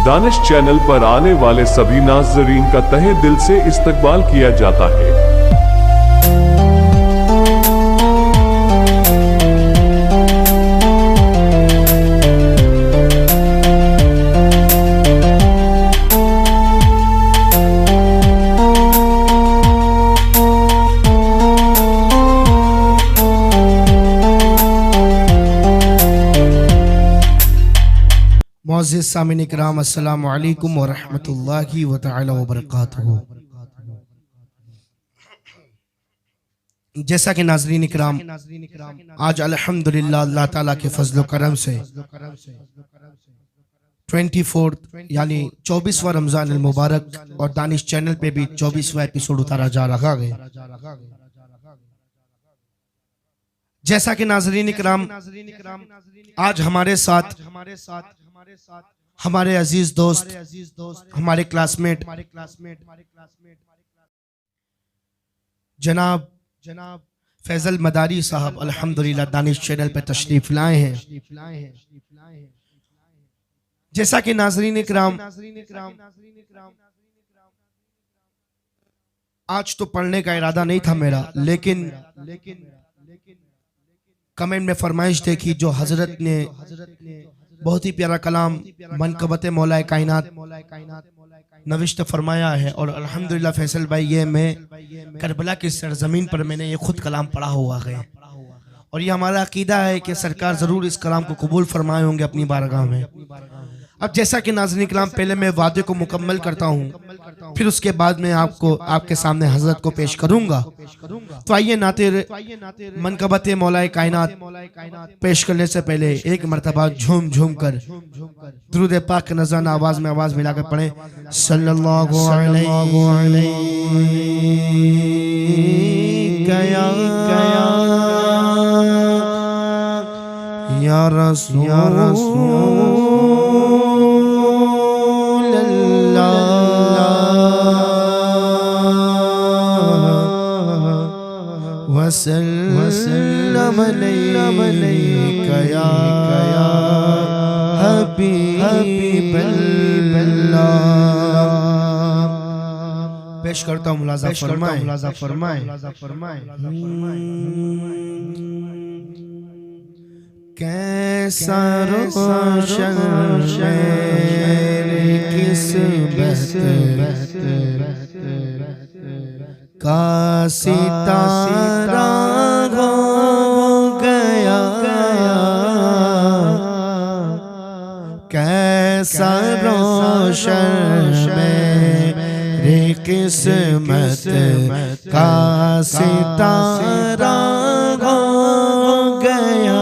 Danish channel पर आने वाले सभी नाज़रीन का तहे दिल से इस्तकबाल किया जाता है। मुअज़्ज़िज़ सामिन इकराम, अस्सलामु अलैकुम व रहमतुल्लाहि व तआला व बरकातुहू। जैसा कि नाज़रीन इकराम, आज अल्हम्दुलिल्लाह अल्लाह ताला के फज़ल व करम से 24 यानी 24वां रमज़ान अल मुबारक और दानिश चैनल पे भी 24वां एपिसोड उतारा जा रहा है। जैसा कि नाज़रीन इकराम, आज हमारे साथ हमारे अजीज दोस्त, हमारे क्लासमेट जनाब फैजल मदारी साहब अल्हम्दुलिल्लाह दानिश चैनल पे तशरीफ लाए हैं। जैसा कि नाज़रीन इकराम, आज तो पढ़ने का इरादा नहीं था मेरा, लेकिन कमेंट में फरमाइश देखी जो हजरत ने बहुत ही प्यारा कलाम मनकबत मौलाए कायनात नविश्त फरमाया है। और अल्हम्दुलिल्लाह फैसल भाई, ये मैं करबला की सरजमीन पर मैंने ये खुद कलाम पढ़ा हुआ है और ये हमारा अकीदा है कि सरकार ज़रूर इस कलाम को कबूल फरमाए होंगे अपनी बारगाह में। अब जैसा कि नाज़रीन इकराम, पहले मैं वादे को मुकम्मल करता हूँ, फिर उसके बाद मैं आपको आपके सामने हजरत को पेश करूंगा। तो आइए नाते मनकबत मौलाए कायनात पेश करने से पहले एक मरतबा झूम झूम कर दुरूद पाक के नज़राना आवाज में आवाज मिलाकर पढ़े सल्लल्लाहु अलैहि या रसूल वसल्लम अलैका या हबीबल्लाह। पेश करता हूँ, मुलाजा फरमाए। कैसा रोशन मेरी किस्मत का सितारा हो गया, कैसा रोशन मेरी किस्मत का सितारा हो गया,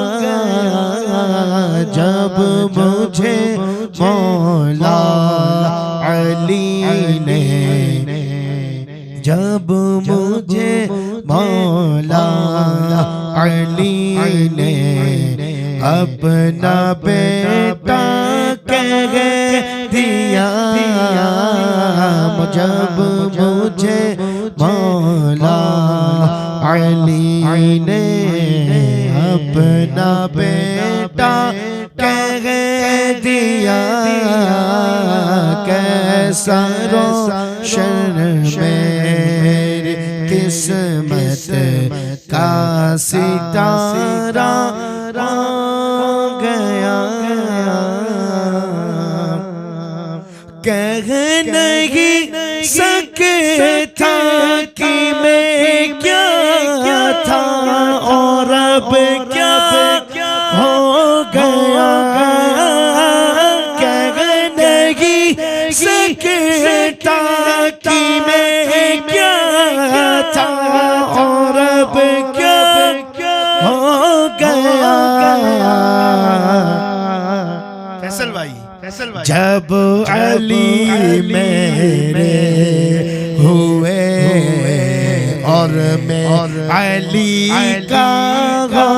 जब मुझे मौला अली ने, जब मुझे मौला अली ने अपना बेटा कह दिया, जब मुझे मौला अली ने अपना बेटा कह दिया, कैसा रोशन मेरी किस्मत का सितारा हो गया, कह नहीं सकता कि मैं क्या था और अब क्या हो गया, कह नहीं सकता कि मैं क्या था और अब क्या हो गया। फैसल भाई, जब अली मेरे हुए और मैं अली का हो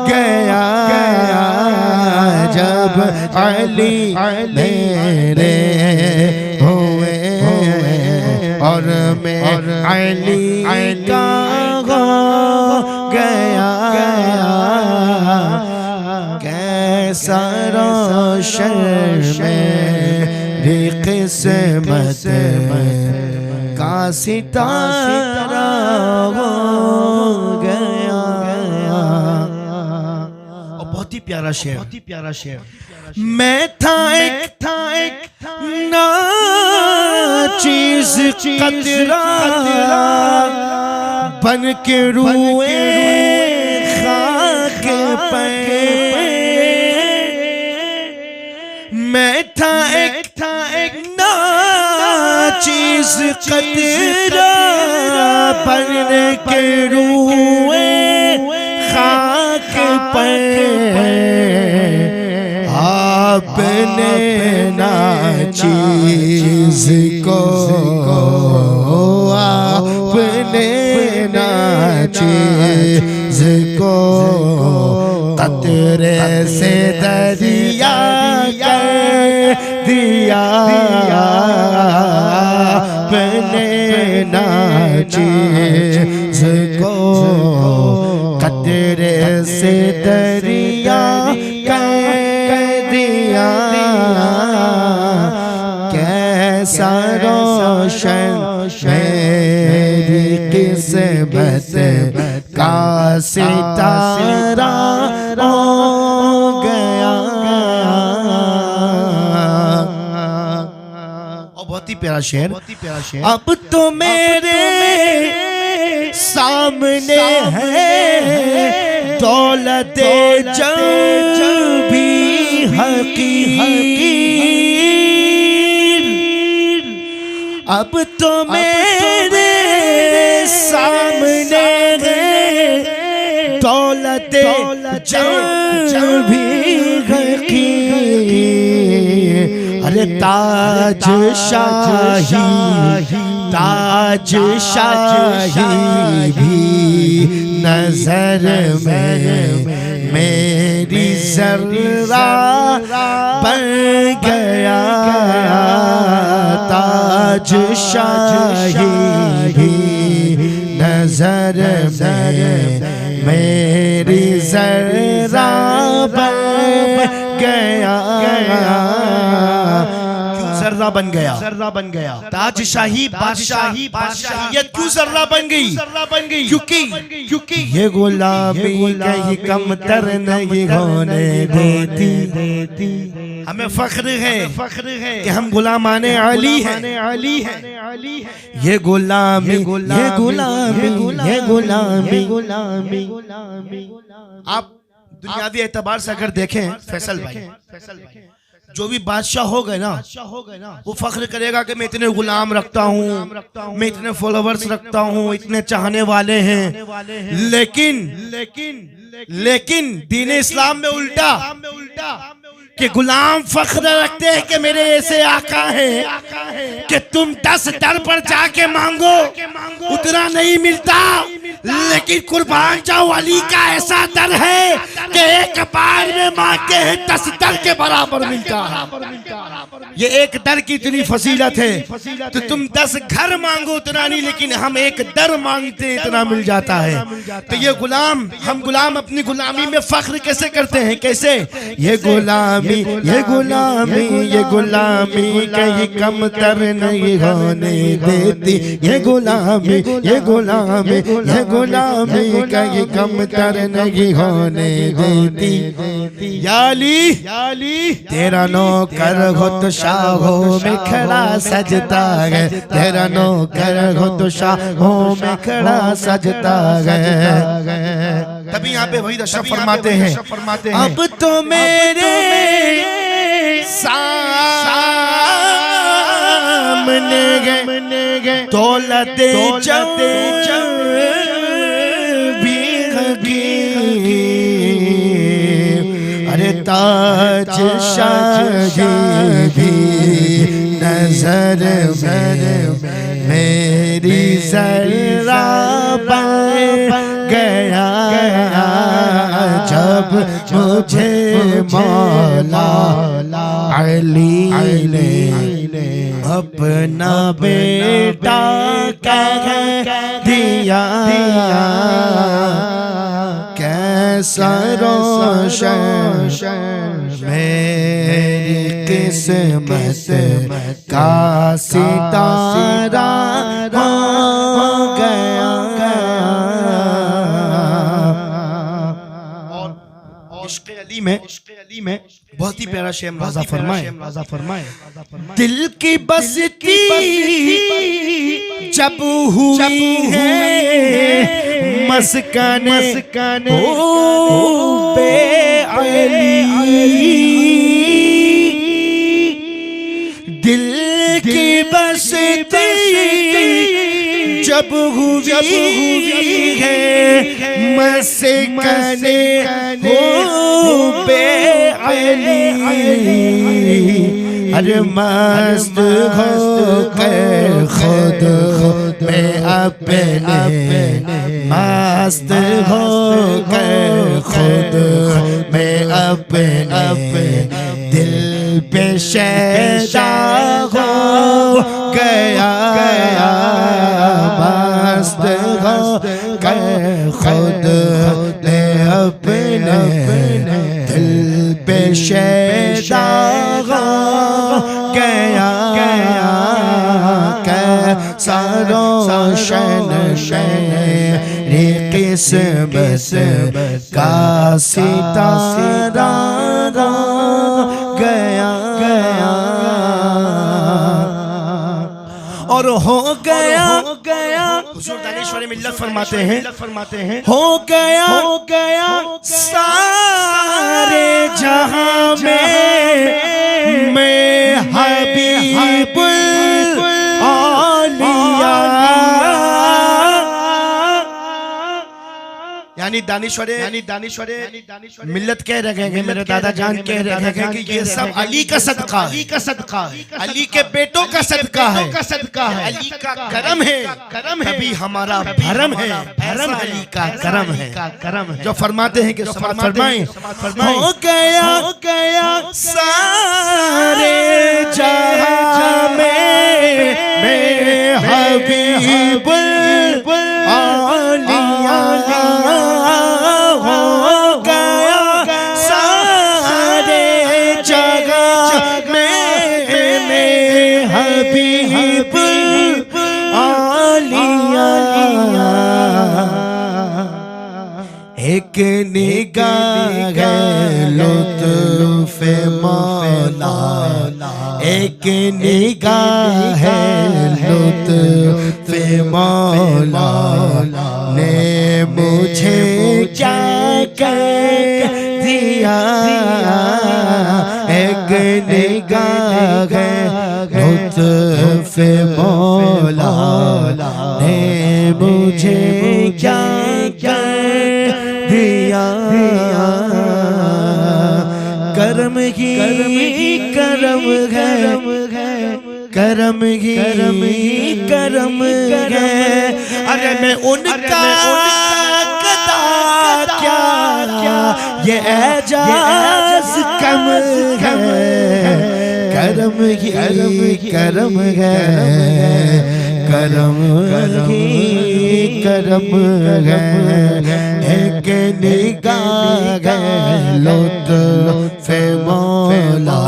गया, जब अली मेरे हुए और मैं अली का हो गया, कैसा रोशन मेरी किस्मत का सितारा हो गया। और बहुत ही प्यारा शेर, बहुत ही प्यारा शेर। मैं था एक ना चीज कतरा बन के रुए खाक पे। मैं था एक ना चीज कतरा बन के रुए खाक पे। आपने ना चीज को आपने ना चीज को कतरे से दरिया कर दिया। आपने ना चीज को कतरे से दरिया कैसा रोशन मेरी किस्मत का सितारा हो गया। और बहुत ही प्यारा शेर, अब तो मेरे सामने है दौलत जो भी हकीर। अब तो मेरे सामने है दौलत जो भी हकीर। अरे ताज शाही भी नजर में मेरी जर्रा बन गया। ताज शाही भी नजर में मेरी जर्रा बन गया। जर्रा बन गया ताज शाही बादशाहियत क्यों जर्रा बन गई? क्योंकि ये गुलामी कहीं कम तर नहीं होने देती। हमें फख्र है कि हम गुलामाने अली हैं। ये गुलामी आप दुनियावी एतबार से अगर देखें फैसल भाई, जो भी बादशाह हो गए ना वो फख्र करेगा कि मैं इतने गुलाम रखता हूँ, मैं इतने फॉलोवर्स रखता हूँ, इतने चाहने वाले हैं। लेकिन दीन इस्लाम में उल्टा कि गुलाम फख्र रखते हैं कि मेरे ऐसे आका हैं कि तुम 10 दर पर जाके मांगो उतना नहीं मिलता, लेकिन कुर्बान जाओ अली का ऐसा दर है कि एक बार में मांगते हैं 10 दर के बराबर मिलता है। ये एक दर की इतनी फजीलत है, तो तुम 10 घर मांगो उतना नहीं, लेकिन हम एक दर मांगते हैं इतना मिल जाता है। तो ये गुलाम, हम गुलाम अपनी गुलामी में फख्र कैसे करते हैं? कैसे? ये गुलामी कहीं कम तर नहीं होने देती। ये गुलामी कहीं कम तर नहीं होने देती। याली तेरा नौकर हो तो शाहों में खड़ा सजता है, तेरा नौकर हो तो शाहों में खड़ा सजता है। तभी यहाँ पे वही दशा फरमाते हैं, अब तो मेरे सामने गए दौलत जो भी हकीर। अरे ताज शाही भी नजर मेरी जर्रा बन गया। जब मुझे मौला अली ने अपना बेटा कह दिया, कैसा रोशन में किस्मत का सितारा हो गया। और इश्क़ अली में बहुत ही प्यारा शेर राजा फरमाए, दिल की बस्ती जब हुई है मस्काने ओ बेअली, दिल की बस्ती जब हुई है मस्काने ओ बेअली, अरे मस्त हो कर खुद में अपने, मस्त हो कर खुद में अपने, दिल पे शैदा हो गया, मस्त हो कर खुद में अपने, दिल पे शैदा हो गया, कैसा रोशन मेरी किस्मत का सितारा हो गया। और हो गया हुजूर दानिश्वर मिल्लत फरमाते हैं हो गया सारे जहां में मैं हबीबुल औलिया, यानी दानिश्वर मिल्लत कह रहे हैं, मेरे दादा जान कह रहे हैं कि ये सब अली का सदका है, अली के बेटों का सदका है, अली का करम है, अभी हमारा भरम है, अली का करम है। जो फरमाते हैं कि फरमाएं, हो गया सारे जहां में मैं हबीबुल औलिया, एक निगाह लुत्फ़े मौला, एक निगाह लुत्फ़े मौला ने मुझे क्या कर दिया, एक निगाह लुत्फ़े मौला ने मुझे क्या कर दिया, करम ही करम है, अरे मैं उनका कदा क्या ये एजाज कम है, करम ही करम है, एक निगाह लुत्फ़े मौला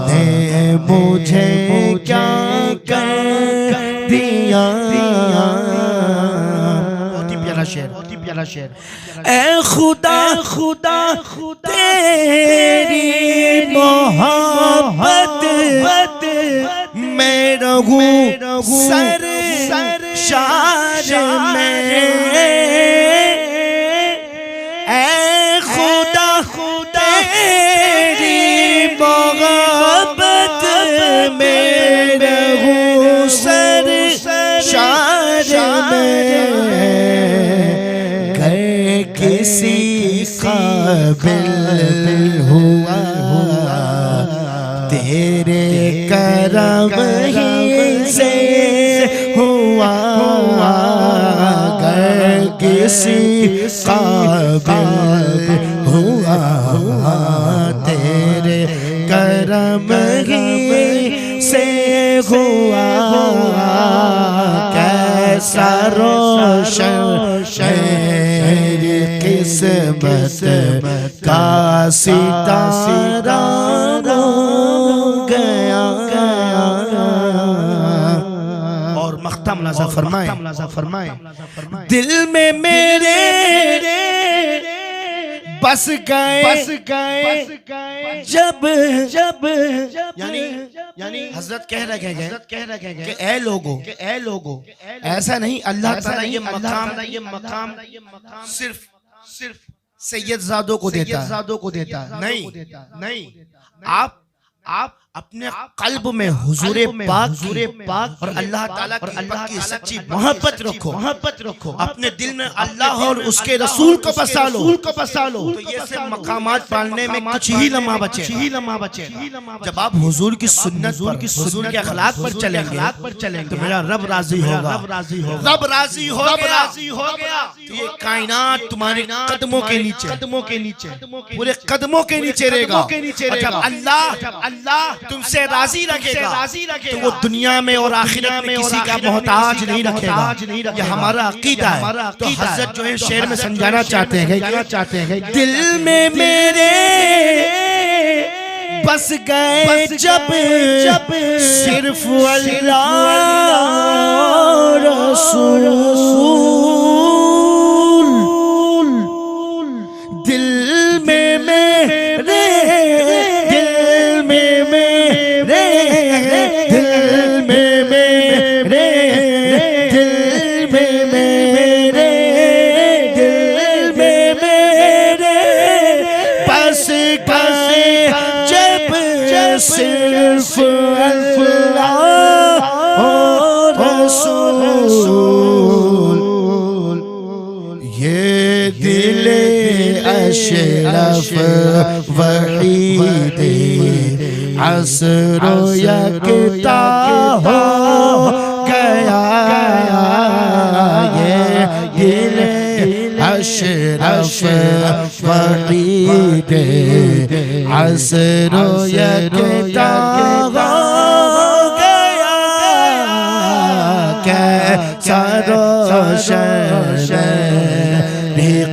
ने मुझे क्या कर दिया। बहुत ही प्यारा शेर, ऐ खुदा तेरी मोहब्बत मैं रहूं सर शार में, ऐ खुदा तेरी मोहब्बत में रहूं सर शार में, गए किसी काबिल हुआ तेरे करम ही से हुआ, अगर किसी काबिल हुआ तेरे करम ही से हुआ, कैसा रोशन मेरी किस्मत का सितारा। मुलाजा फरमाए। दिल में मेरे बस गए जब यानी हजरत कह रहे हैं कि ए लोगों ऐसा नहीं, अल्लाह ताला ये मकाम सिर्फ सैयदजादों को देता है। नहीं, आप अपने कल्ब में हुजूरे पाक और अल्लाह ताला की सच्ची मोहब्बत रखो। अपने दिल में अल्लाह और उसके रसूल को बसा लो तो ये सब मकामात पालने में कुछ ही लम्हा बचे। जब आप हुजूर की सुन्नत पर, हुजूर के अखलाक पर चलेंगे तो मेरा रब राजी होगा। रब राजी हो गया तो ये कायनात तुम्हारे कदमों के नीचे पूरे कदमों के नीचे रहेगा। जब अल्लाह तुमसे राजी रखेगा तो वो दुनिया में और आखिरत में किसी का मोहताज नहीं रखेगा। ये हमारा अकीदा है। तो हजरत जो है शेर में समझाना चाहते हैं, दिल में मेरे बस गए जब सिर्फ अल्लाह रसूल। दिल में मेरे सिर्फ अल्लाह रसूल। ये दिल अशरफ वहीद असरो यकता हो गया। ये दिल अशरफ वहीद असरो यकता हो गया। कैसा रोशन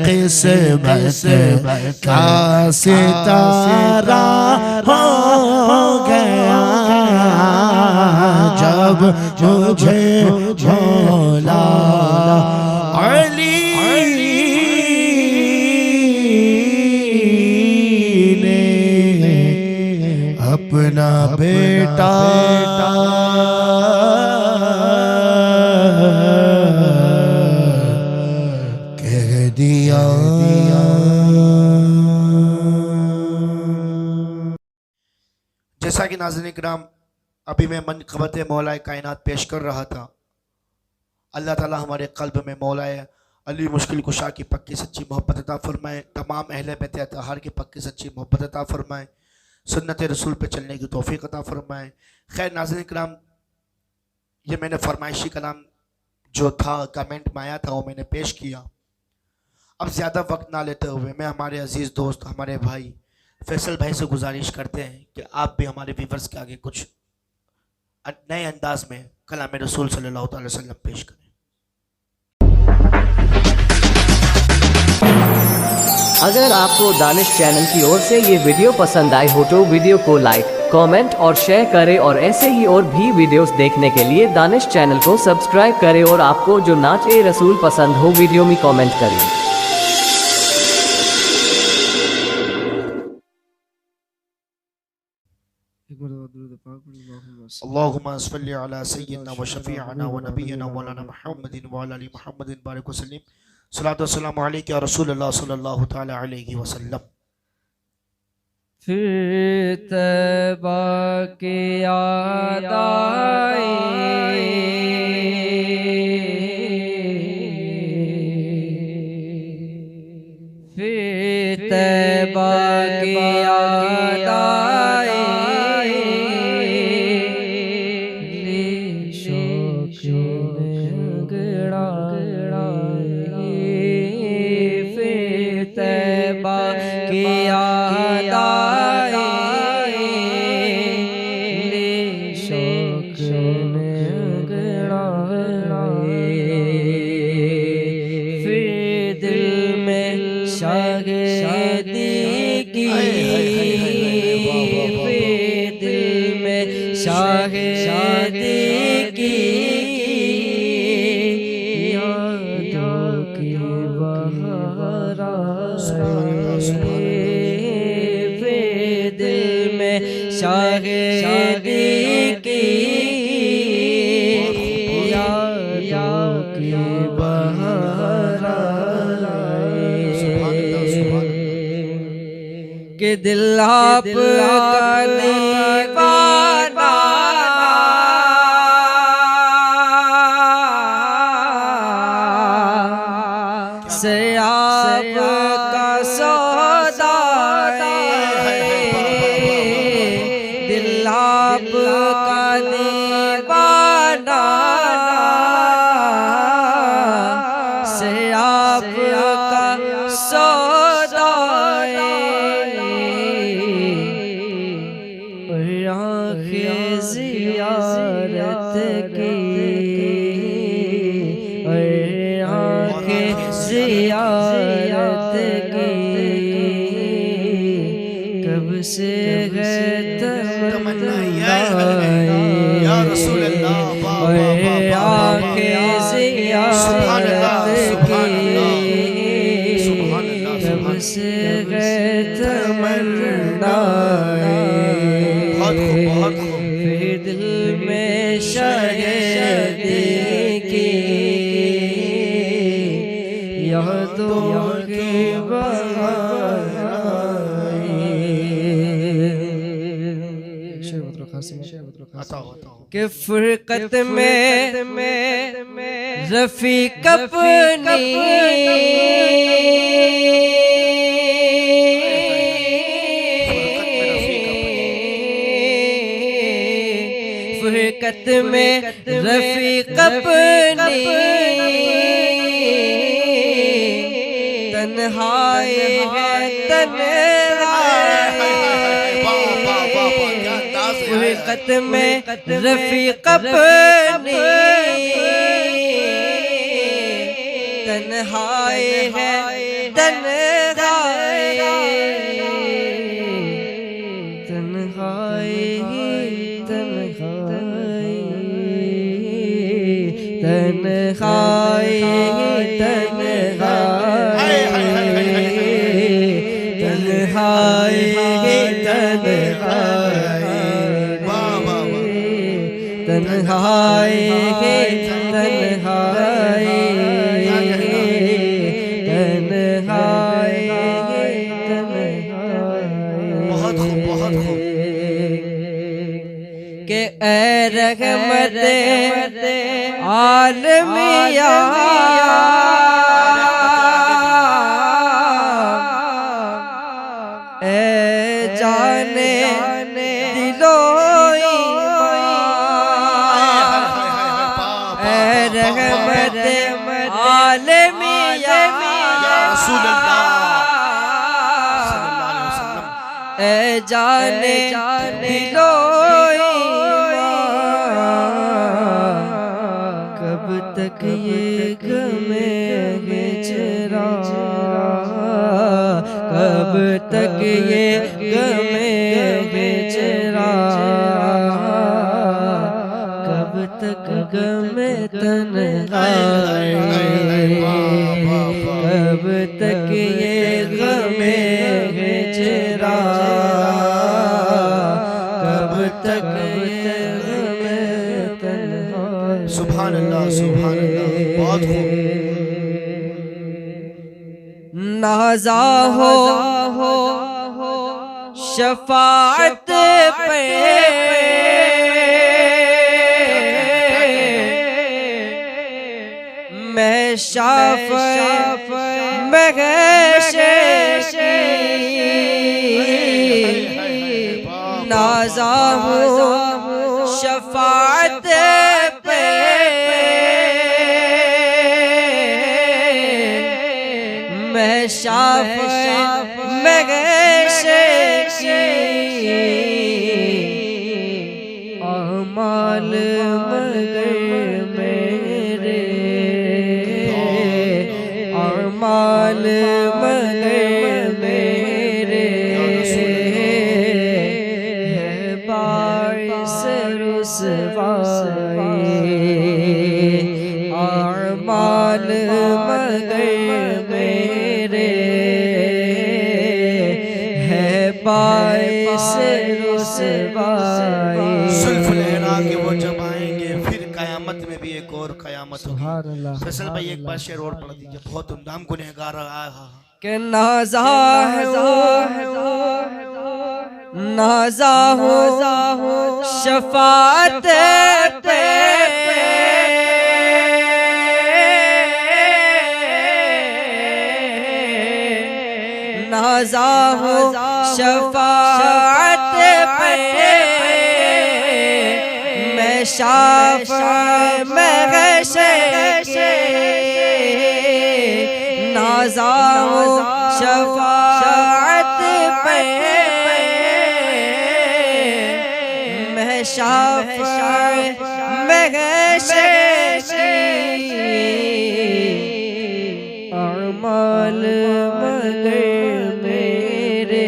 किस्मत का सितारा हो गया जब मुझे मौला अली ने अपना बेटा कह दिया। जैसा कि नाज़रीन किराम अभी मैं मनक़बत मौलाए कायनात पेश कर रहा था, अल्लाह ताला हमारे क़ल्ब में मौलाए अली मुश्किल कुशा की पक्की सच्ची मोहब्बत अता फरमाए, तमाम अहले बैत अतहार की पक्की सच्ची मोहब्बत अता फरमाए, सुन्नत रसूल पे चलने की तौफीक अता फरमाए। खैर नाज़रीन किराम, ये मैंने फरमाइशी कलाम जो था कमेंट में आया था वो मैंने पेश किया। अब ज़्यादा वक्त ना लेते हुए मैं हमारे अजीज़ दोस्त हमारे भाई फैसल भाई से गुजारिश करते हैं कि आप भी हमारे व्यूवर्स के आगे कुछ नए अंदाज में कलाम रसूल सल्लल्लाहु अलैहि वसल्लम पेश करें। अगर आपको दानिश चैनल की ओर से ये वीडियो पसंद आई हो तो वीडियो को लाइक, कमेंट और शेयर करें और ऐसे ही और भी वीडियोस देखने के लिए दानिश चैनल को सब्सक्राइब करें और आपको जो नाच ए रसूल पसंद हो वीडियो में कमेंट करें। अल्लाहुम्मा सल्लि अला सय्यिदना व शफीअना व नबिय्यना मौलाना मुहम्मदिन व अला आलि मुहम्मदिन बारिक व सल्लिम। सलातो सलामु अलैका या रसूलल्लाह सल्लल्लाहु तआला अलैहि वसल्लम। फिर तैबा के याद आए, फिर तैबा के याद आए, ले शौक में अंगड़ाए, फिर तैबा के याद आए, ले शौक में अंगड़ाए, फिर दिल में शादी की, फिर दिल में शादी की, शाहिदी की यादों की बहार के दिल आपका दीवाना से आपका सौदा दिल आपका दीवाना से आपका सौदा ज़ियारत की ज़ियारत की कब से है तमन्ना या रसूल अल्लाह आंखें ज़ियारत की कब से है तमन्ना फिर दिल में शाहिदी की यादों की के फुरकत में रफीक अपनी फुरकत में रफीक अपनी तन्हाई है तन्हाई फुरकत में रफीक अपनी तन्हाई है तन्हाई तन्हाई तन्हाई तन्हाई तन्हाई तन्हाई बहुत खूब बहुत खूब के ए रहमते आलमिया ए जाने दिलो रहमते आलमिया या रसूल अल्लाह ए जाने दिलो कब तक ये गमे चेहरा कब तक ये गमे चेहरा कब तक गमे तन्हाई कब तक ये गमे चेहरा कब तक ये गमे तन्हाई सुभान अल्लाह बहुत खूब नाज़ा हो शफाअत पे मैं शाफ़ महशे नाज़ा हो शफाअत पे मैं शाफ़ महशे अमाल मगर मेरे अमाल मगर मेरे है बारिश रुसवाई अमाल मगर मेरे है बारिश रुसवाई रुसवाई। जुल्फ लहरा के वो जब आएंगे फिर कयामत में भी एक और कयामत सुभान होगी। अल्लाह। फैसल भाई एक बार शेर और पढ़ दीजिए, बहुत धूमधाम गुनहगार आया। के नाजा है नाजा हो शफात पे नाजा हो शफात पे मैं शाफा महशे नाजा हो शफात पे मैं शाफा महशे अमाल मगर मेरे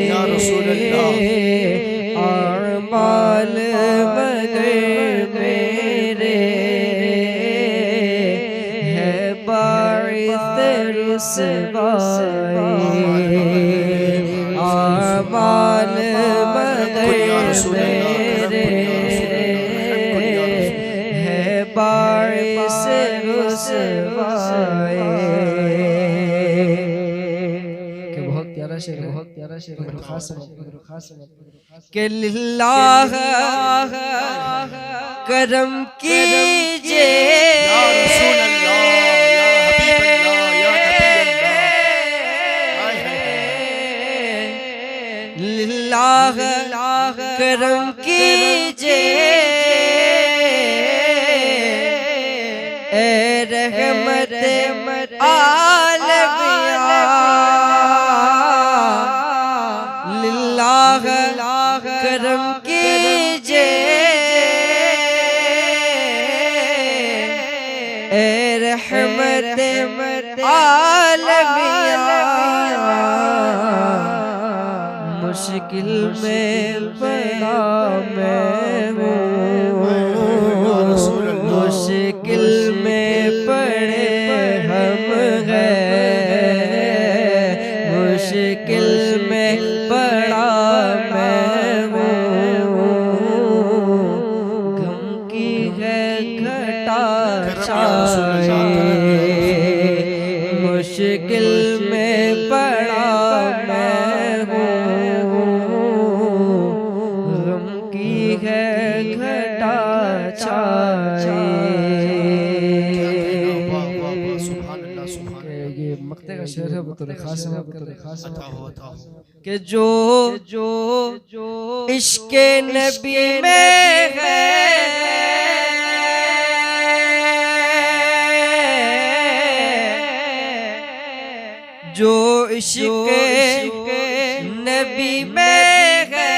या रसूल अल्लाह। अमाल मगर मेरे है बारिश रुसवाई। अमाल मगर मेरे है बारिश रुसवाई। बहुत प्यारा शेर, बहुत प्यारा शेर, खास के लिल्लाह करम कीजिए या रसूल अल्लाह, या हबीब अल्लाह, या नबी अल्लाह। हाय हाय। लिल्लाह करम कीजिए ए रहमत आलमिया। लिल्लाह करम कीजिए ए रहमत आलमिया। मुश्किल में पड़ा मैं हूँ, मुश्किल में पड़े हम हैं, मुश्किल में पड़ा मैं हूँ। गम की है घटा छाए, मुश्किल में पड़ा मैं हूँ। गम की है घटा छाए। सुभान अल्लाह, सुभान अल्लाह। ये मक्ते का शेर है, बतौर खास है, बतौर खास है अता हो, अता हो। कि जो इश्क़े नबी में है जो इश्क़े नबी में है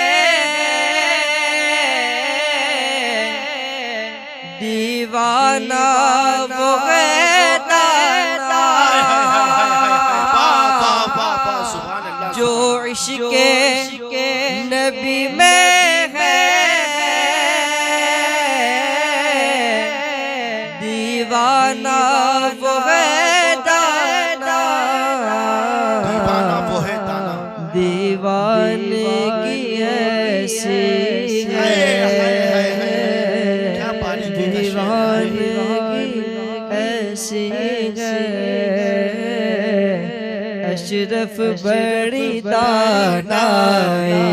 दीवाना वो है दाना। जो इश्क़े नबी में है दीवाना वो है दाना। दीवाना वो है दाना। दीवानगी ऐसी है, क्या पानी की कशी है। दीवानगी ऐसी है। अशरफ बड़ी दानाए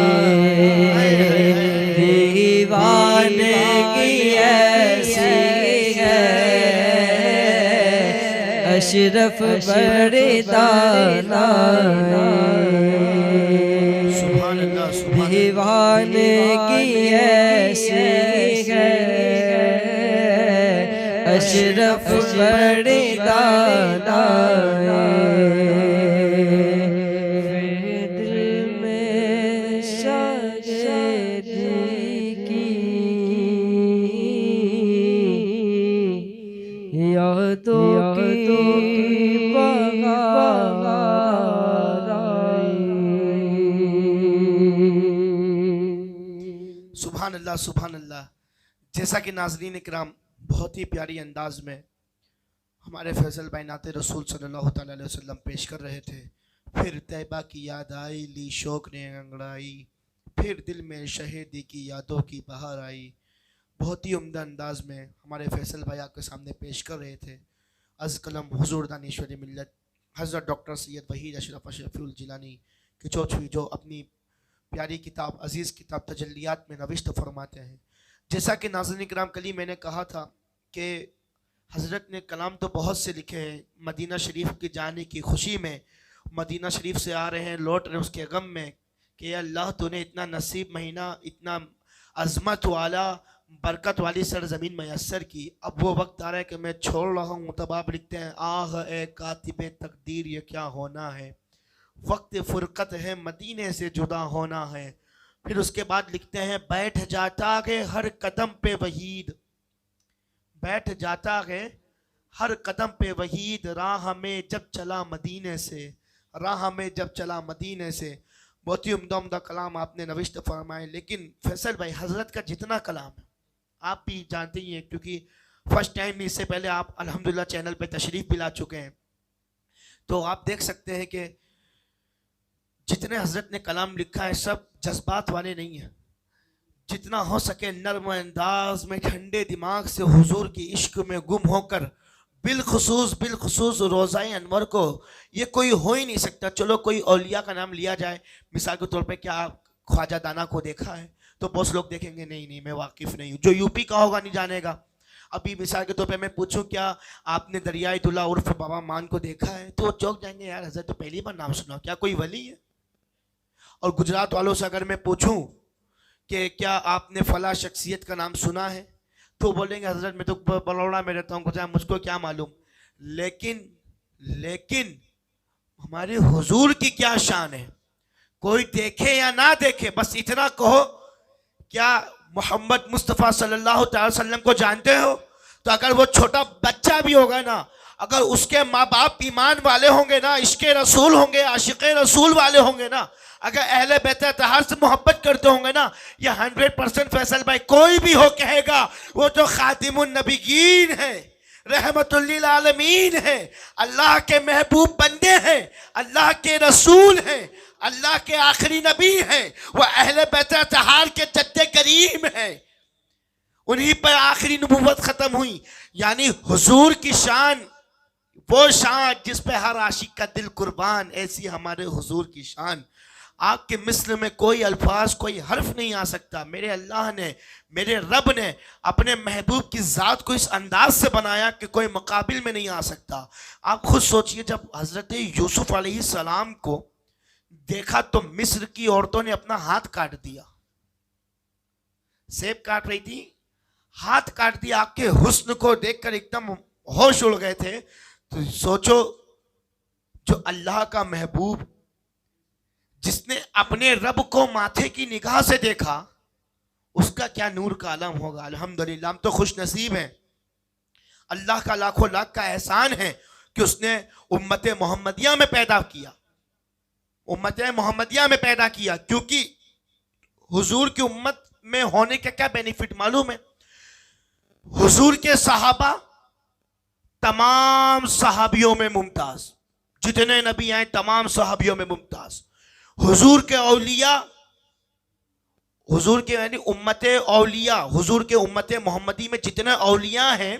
दीवानगी ऐसी है। अशरफ बड़ी दानाए सुभान अल्लाह, सुभान अल्लाह। दीवानगी ऐसी है। अशरफ बड़ी दानाए दिल में शागिर्दी की यादों की बहार आई। सुभान अल्लाह, सुभान अल्लाह। जैसा कि नाज़रीन इकराम बहुत ही प्यारी अंदाज में हमारे फैसल भाई नाते रसूल सल्लल्लाहु अलैहि वसल्लम पेश कर रहे थे। फिर तैबा की याद आई, ली शौक ने अंगड़ाई, फिर दिल में शहीदी की यादों की बहार आई। बहुत ही उम्दा अंदाज में हमारे फैसल भाई आपके सामने पेश कर रहे थे अज़ कलम हुज़ूर दानिश्वरी मिल्लत हज़रत डॉक्टर सैयद वहीद अशरफ शफ़ीउल जिलानी की चौथवी, जो अपनी प्यारी किताब अज़ीज़ किताब तजल्लियात में नविश्त फरमाते हैं। जैसा कि नाज़रीन किराम कली मैंने कहा था कि हज़रत ने कलाम तो बहुत से लिखे हैं, मदीना शरीफ की जाने की खुशी में, मदीना शरीफ से आ रहे हैं लौट रहे उसके गम में कि अल्लाह तूने इतना नसीब महीना, इतना अज़मत वाला बरकत वाली सरजमीन मैसर की, अब वो वक्त आ रहा है कि मैं छोड़ रहा हूँ। तब आप लिखते हैं आह ए कातिबे तकदीर ये क्या होना है, वक्त फ़ुरक़त है मदीने से जुदा होना है। फिर उसके बाद लिखते हैं बैठ जाता है हर कदम पे वहीद, बैठ जाता है हर कदम पे वहीद, राह में जब चला मदीने से, राह में जब चला मदीने से। बहुत ही उम्दा उम्दा कलाम आपने नविश्त फरमाए। लेकिन फैसल भाई हज़रत का जितना कलाम है आप भी जानते ही हैं, क्योंकि फर्स्ट टाइम इससे पहले आप अल्हम्दुलिल्लाह चैनल पे तशरीफ़ भी ला चुके हैं, तो आप देख सकते हैं कि जितने हज़रत ने कलाम लिखा है सब जज्बात वाले नहीं हैं। जितना हो सके नर्म अंदाज में ठंडे दिमाग से हुजूर की इश्क में गुम होकर, बिलखुसूस रोज़ाए अनवर को, ये कोई हो ही नहीं सकता। चलो कोई औलिया का नाम लिया जाए, मिसाल के तौर पे क्या आप ख्वाजा दाना को देखा है, तो बहुत लोग देखेंगे नहीं मैं वाकिफ़ नहीं हूँ। जो यूपी का होगा नहीं जानेगा। अभी मिसाल के तौर पे मैं पूछूं क्या आपने दरियाई दुल्ला उर्फ बाबा मान को देखा है, तो चौंक जाएंगे यार हज़रत तो पहली बार नाम सुना, क्या कोई वली है। और गुजरात वालों से अगर मैं पूछूं कि क्या आपने फला शख्सियत का नाम सुना है, तो बोलेंगे हज़रत मैं तो बड़ौदा में रहता हूँ, मुझको क्या मालूम। लेकिन हमारे हुजूर की क्या शान है, कोई देखे या ना देखे बस इतना कहो, क्या मोहम्मद मुस्तफ़ा सल्लल्लाहु अलैहि वसल्लम को जानते हो? तो अगर वो छोटा बच्चा भी होगा ना, अगर उसके माँ बाप ईमान वाले होंगे ना, इश्क़े रसूल होंगे, आशिक़े रसूल वाले होंगे ना, अगर अहले बैत अतहार से मोहब्बत करते होंगे ना, ये 100% फैसल भाई कोई भी हो कहेगा वो तो खातिमुन नबीयीन है, रहमतुल लिल आलमीन है, अल्लाह के महबूब बंदे हैं, अल्लाह के रसूल हैं, अल्लाह के आखिरी नबी हैं, वो अहले बैत अतहार के जद्दे करीम हैं, उन्हीं पर आखिरी नबूवत खत्म हुई। यानी हुजूर की शान, वो शान जिस पे हर आशिक का दिल कुर्बान, ऐसी हमारे हुजूर की शान। आपके मिस्र में कोई अल्फाज, कोई हर्फ नहीं आ सकता। मेरे अल्लाह ने, मेरे रब ने अपने महबूब की ज़ात को इस अंदाज से बनाया कि कोई मुकाबिल में नहीं आ सकता। आप खुद सोचिए, जब हज़रत यूसुफ अलैहिस्सलाम को देखा तो मिस्र की औरतों ने अपना हाथ काट दिया, सेब काट रही थी, हाथ काट दिया। आपके हुस्न को देखकर एकदम होश उड़ गए थे। तो सोचो, जो अल्लाह का महबूब, जिसने अपने रब को माथे की निगाह से देखा, उसका क्या नूर का आलम होगा। अल्हम्दुलिल्लाह, हम तो खुश नसीब हैं। अल्लाह का लाखों लाख का एहसान है कि उसने उम्मत मोहम्मदिया में पैदा किया, उम्मत मोहम्मदिया में पैदा किया। क्योंकि हुजूर की उम्मत में होने का क्या बेनिफिट मालूम है? हुजूर के सहाबा तमाम सहाबियों में मुमताज, जितने नबी आए तमाम सहाबियों में मुमताज। हुजूर के औलिया, हुजूर के यानी उम्मत औलिया, हुजूर के उम्मत मोहम्मदी में जितने औलिया हैं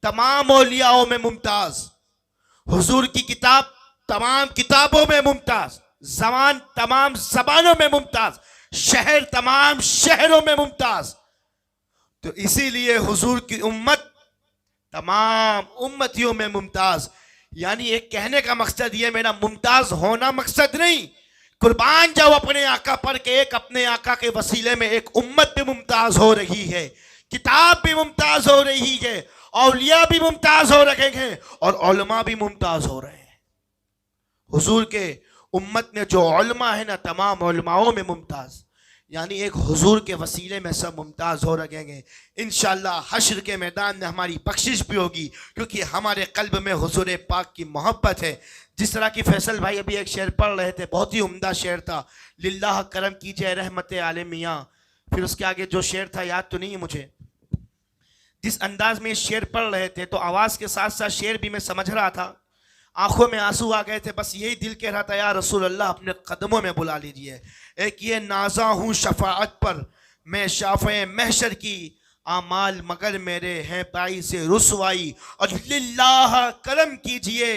तमाम औलियाओं में मुमताज। हुजूर की किताब तमाम किताबों में मुमताज, ज़बान तमाम ज़बानों में मुमताज, शहर तमाम शहरों में मुमताज। तो इसीलिए हुजूर की उम्मत तमाम उम्मतियों में मुमताज। यानी एक कहने का मकसद ये, मेरा मुमताज होना मकसद नहीं, कुर्बान जाओ अपने आका पर के एक अपने आका के वसीले में एक उम्मत भी मुमताज हो रही है, किताब भी मुमताज हो रही है, औलिया भी मुमताज हो रहे हैं और उलमा भी मुमताज हो रहे हैं। हुजूर के उम्मत में जो उलमा है ना, तमाम उलमाओं में मुमताज। यानी एक हुजूर के वसीले में सब मुमताज हो रहेंगे। इंशाअल्लाह हश्र के मैदान में हमारी बख्शिश भी होगी, क्योंकि हमारे कल्ब में हुजूर पाक की मोहब्बत है। जिस तरह की फैसल भाई अभी एक शेर पढ़ रहे थे, बहुत ही उम्दा शेर था, लिल्लाह करम कीजिए रहमत आले मियाँ। फिर उसके आगे जो शेर था याद तो नहीं है मुझे, जिस अंदाज में शेर पढ़ रहे थे तो आवाज़ के साथ साथ शेर भी मैं समझ रहा था। आंखों में आंसू आ गए थे, बस यही दिल कह रहा था या रसूल अल्लाह अपने कदमों में बुला लीजिए। एक ये नाजा हूँ शफाअत पर मैं शाफ़े महशर की, आमाल मगर मेरे हैं बाई से रुसवाई, और लिल्लाह करम कीजिए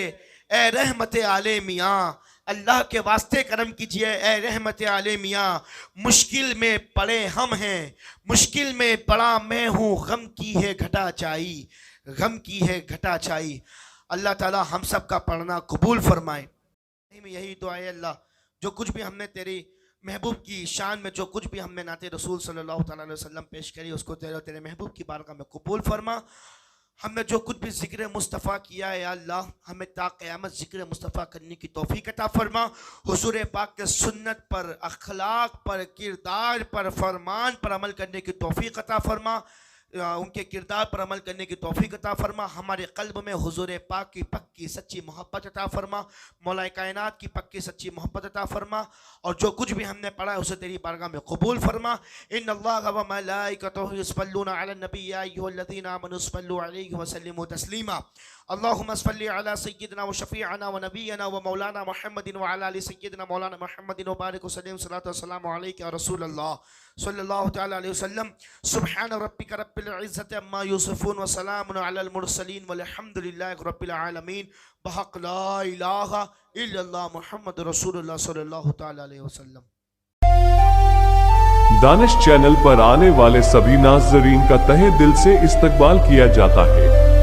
ए रहमत आले मियाँ, अल्लाह के वास्ते करम कीजिए ए रहमत आले मियाँ, मुश्किल में पड़े हम हैं, मुश्किल में पड़ा मैं हूँ, गम की है घटा चाई, गम की है घटा चाई। अल्लाह ताला हम सब का पढ़ना कबूल फरमाए। यही दुआ है अल्लाह, जो कुछ भी हमने तेरी महबूब की शान में जो कुछ भी हमने नाते रसूल सल्लल्लाहु अलैहि वसल्लम पेश करी, उसको तेरे महबूब की बारगाह में कबूल फरमा। हमने जो कुछ भी ज़िक्र मुस्तफ़ा किया है अल्लाह, हमें ता क़यामत ज़िक्र मुस्तफ़ा करने की तौफ़ीक़ अता फरमा। हुज़ूर पाक के सुन्नत पर, अखलाक पर, किरदार पर, फरमान पर अमल करने की तौफ़ीक़ अता फरमा, उनके किरदार पर अमल करने की तौफ़ीक़ अता फरमा। हमारे क़ल्ब में हुज़ूर पाक की पक्की सच्ची मोहब्बत अता फरमा, मौलाए कायनात की पक्की सच्ची मोहब्बत अता फरमा, और जो कुछ भी हमने पढ़ा है उसे तेरी बारगाह में कबूल फरमा। इन्नल्लाह व मलाइकतहु युसल्लूना अलन नबी या अय्युहल्लज़ीना आमनु सल्लु अलैहि व सल्लिमू तस्लीमा। अल्लाहुम्मा सल्लि अला सय्यिदिना व शफ़ीअना व नबियना व मौलाना मुहम्मदिन व अला आलि सय्यिदिना मौलाना मुहम्मदिन व बारिक व सल्लिम सल्लल्लाहु अलैहि अलैका या रसूल अल्लाह सल्लल्लाहु तआला अलैहि वसल्लम। सुब्हान रब्बिका रब्बिल इज़्ज़ति अम्मा युसिफून व सलामुन अलल मुरसलीन वल्हम्दुलिल्लाहि रब्बिल आलमीन। बहक़ ला इलाहा इल्लल्लाह मुहम्मद रसूलुल्लाह सल्लल्लाहु तआला अलैहि वसल्लम। दानिश चैनल पर आने वाले सभी नाज़रीन का तहे दिल से इस्तकबाल किया जाता है।